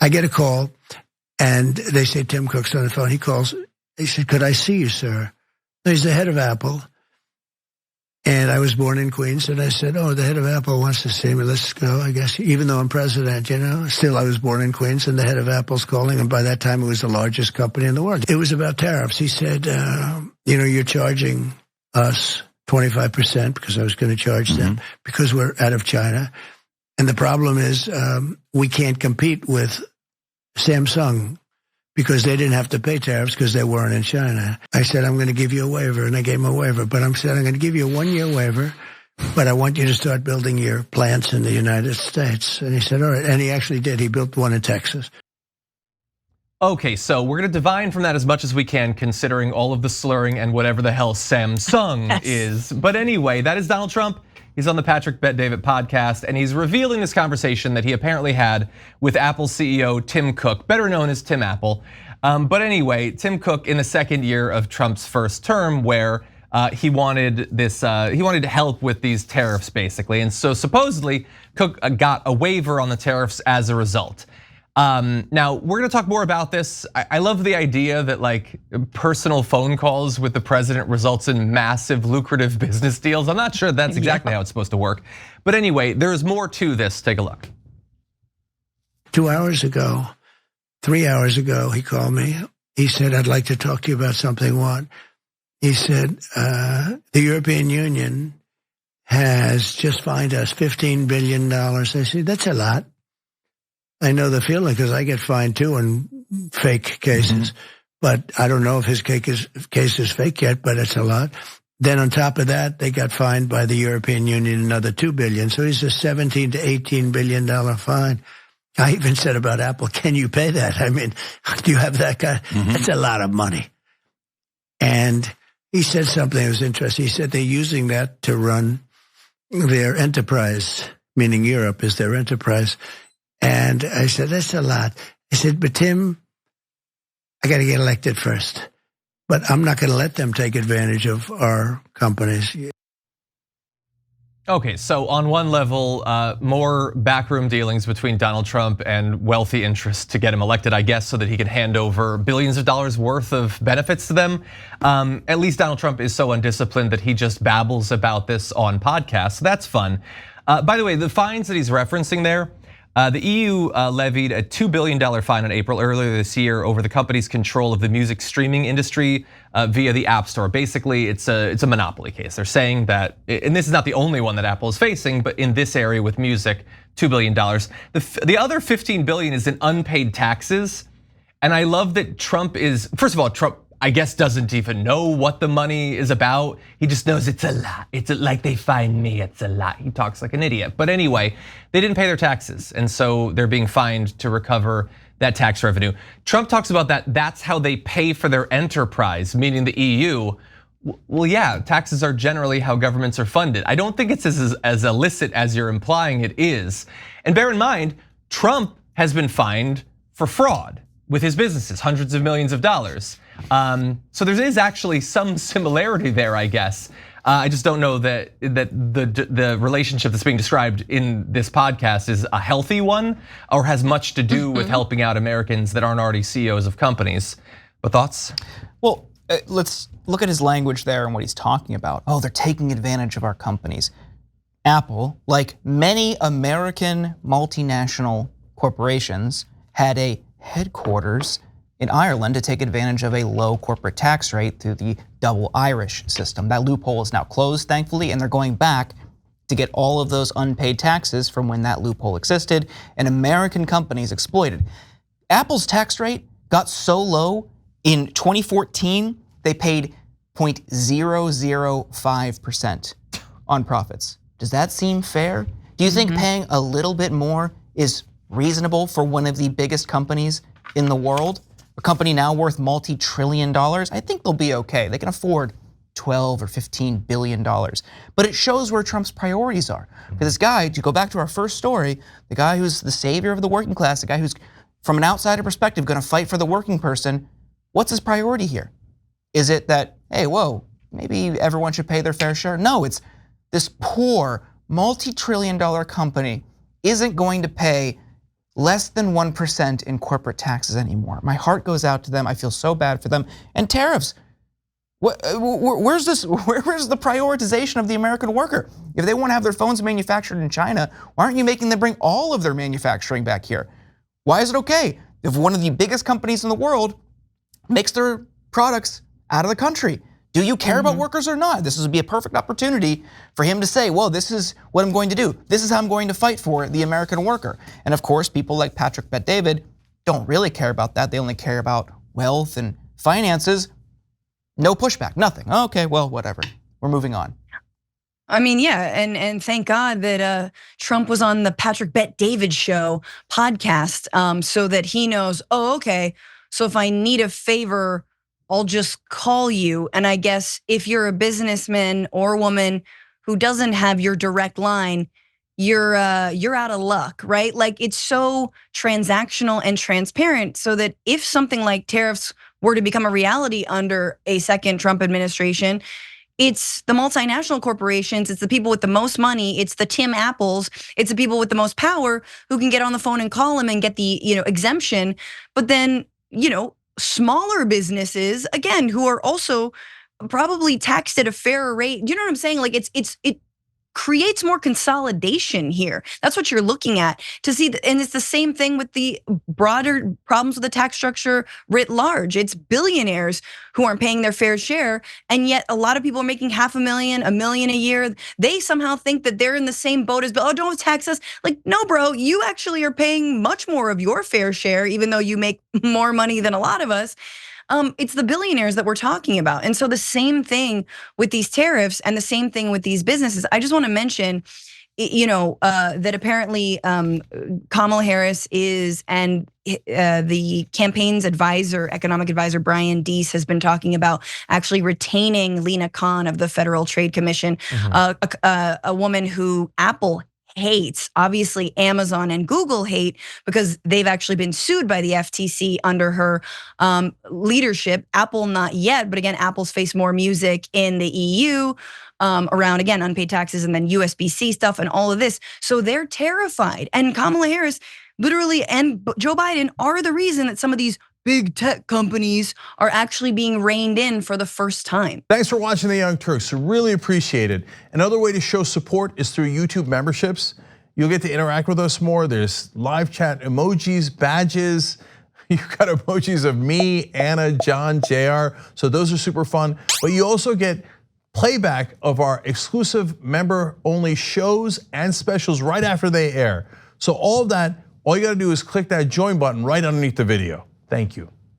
I get a call, and they say Tim Cook's on the phone. He calls. He said, "Could I see you, sir?" He's the head of Apple. And I was born in Queens, and I said, "Oh, the head of Apple wants to see me. Let's go, I guess." Even though I'm president, still I was born in Queens, and the head of Apple's calling, and by that time it was the largest company in the world. It was about tariffs. He said, "You're charging us 25% because I was going to charge them because we're out of China. And the problem is we can't compete with Samsung because they didn't have to pay tariffs because they weren't in China." I said, "I'm going to give you a waiver," and I gave him a waiver. But I'm going to give you a 1-year waiver, but I want you to start building your plants in the United States. And he said, "All right." And he actually did. He built one in Texas. Okay, so we're going to divine from that as much as we can, considering all of the slurring and whatever the hell Samsung is. But anyway, that is Donald Trump. He's on the Patrick Bet-David podcast, and he's revealing this conversation that he apparently had with Apple CEO Tim Cook, better known as Tim Apple. But anyway, Tim Cook in the second year of Trump's first term, where he wanted help with these tariffs, basically. And so supposedly, Cook got a waiver on the tariffs as a result. Now, we're gonna talk more about this. I love the idea that personal phone calls with the president results in massive lucrative business deals. I'm not sure that's exactly how it's supposed to work. But anyway, there's more to this. Take a look. 3 hours ago, he called me. He said, "I'd like to talk to you about something." What? He said, "The European Union has just fined us $15 billion. I said, "That's a lot." I know the feeling because I get fined too in fake cases, but I don't know if his case is fake yet, but it's a lot. Then on top of that, they got fined by the European Union another $2 billion. So he's a $17 to $18 billion fine. I even said about Apple, "Can you pay that? I mean, do you have that guy?" That's a lot of money. And he said something that was interesting. He said they're using that to run their enterprise, meaning Europe is their enterprise. And I said, "That's a lot." I said, "But Tim, I got to get elected first. But I'm not going to let them take advantage of our companies." Okay, so on one level, more backroom dealings between Donald Trump and wealthy interests to get him elected, I guess, so that he can hand over billions of dollars worth of benefits to them. At least Donald Trump is so undisciplined that he just babbles about this on podcasts. So that's fun. By the way, the fines that he's referencing there, the EU levied a $2 billion fine in April earlier this year over the company's control of the music streaming industry via the App Store. Basically, it's a monopoly case. They're saying that, and this is not the only one that Apple is facing, but in this area with music, $2 billion. The other $15 billion is in unpaid taxes. And I love that Trump is, first of all, Trump, I guess, doesn't even know what the money is about. He just knows it's a lot. It's like they find me, it's a lot. He talks like an idiot. But anyway, they didn't pay their taxes. And so they're being fined to recover that tax revenue. Trump talks about that. That's how they pay for their enterprise, meaning the EU. Well, yeah, taxes are generally how governments are funded. I don't think it's as illicit as you're implying it is. And bear in mind, Trump has been fined for fraud with his businesses, hundreds of millions of dollars. So there is actually some similarity there, I guess. I just don't know that the relationship that's being described in this podcast is a healthy one or has much to do with helping out Americans that aren't already CEOs of companies. But thoughts? Well, let's look at his language there and what he's talking about. Oh, they're taking advantage of our companies. Apple, like many American multinational corporations, had a headquarters in Ireland to take advantage of a low corporate tax rate through the double Irish system. That loophole is now closed, thankfully, and they're going back to get all of those unpaid taxes from when that loophole existed and American companies exploited. Apple's tax rate got so low in 2014, they paid 0.005% on profits. Does that seem fair? Do you think paying a little bit more is reasonable for one of the biggest companies in the world? A company now worth multi-trillion dollars? I think they'll be okay. They can afford 12 or 15 billion dollars. But it shows where Trump's priorities are. For this guy, to go back to our first story, the guy who's the savior of the working class, the guy who's from an outsider perspective gonna fight for the working person, what's his priority here? Is it that, hey, whoa, maybe everyone should pay their fair share? No, it's this poor multi-trillion dollar company isn't going to pay less than 1% in corporate taxes anymore. My heart goes out to them. I feel so bad for them. And tariffs. Where's the prioritization of the American worker? If they want to have their phones manufactured in China, why aren't you making them bring all of their manufacturing back here? Why is it okay if one of the biggest companies in the world makes their products out of the country? Do you care about workers or not? This would be a perfect opportunity for him to say, well, this is what I'm going to do. This is how I'm going to fight for the American worker. And of course, people like Patrick Bet-David don't really care about that. They only care about wealth and finances. No pushback, nothing. Okay, well, whatever. We're moving on. I mean, yeah, and thank God that Trump was on the Patrick Bet-David show podcast, so that he knows, oh, okay, so if I need a favor, I'll just call you. And I guess if you're a businessman or woman who doesn't have your direct line, you're out of luck, right? Like, it's so transactional and transparent, so that if something like tariffs were to become a reality under a second Trump administration, it's the multinational corporations, it's the people with the most money, it's the Tim Apples, it's the people with the most power who can get on the phone and call him and get the exemption. But then, smaller businesses, again, who are also probably taxed at a fairer rate. Do you know what I'm saying? Like, it creates more consolidation here. That's what you're looking at to see, and it's the same thing with the broader problems with the tax structure writ large. It's billionaires who aren't paying their fair share, and yet a lot of people are making $500,000, $1 million a year. They somehow think that they're in the same boat as, oh, don't tax us. Like, no, bro, you actually are paying much more of your fair share, even though you make more money than a lot of us. It's the billionaires that we're talking about. And so the same thing with these tariffs and the same thing with these businesses. I just want to mention, that apparently Kamala Harris is, and the campaign's advisor, economic advisor, Brian Deese, has been talking about actually retaining Lena Khan of the Federal Trade Commission, a woman who Apple hates, obviously Amazon and Google hate, because they've actually been sued by the FTC under her leadership. Apple not yet, but again, Apple's faced more music in the EU around, again, unpaid taxes and then USB-C stuff and all of this. So they're terrified. And Kamala Harris literally and Joe Biden are the reason that some of these big tech companies are actually being reined in for the first time. Thanks for watching The Young Turks. Really appreciate it. Another way to show support is through YouTube memberships. You'll get to interact with us more. There's live chat emojis, badges. You've got emojis of me, Anna, John, JR. So those are super fun. But you also get playback of our exclusive member-only shows and specials right after they air. So all of that, all you gotta do is click that join button right underneath the video. Thank you.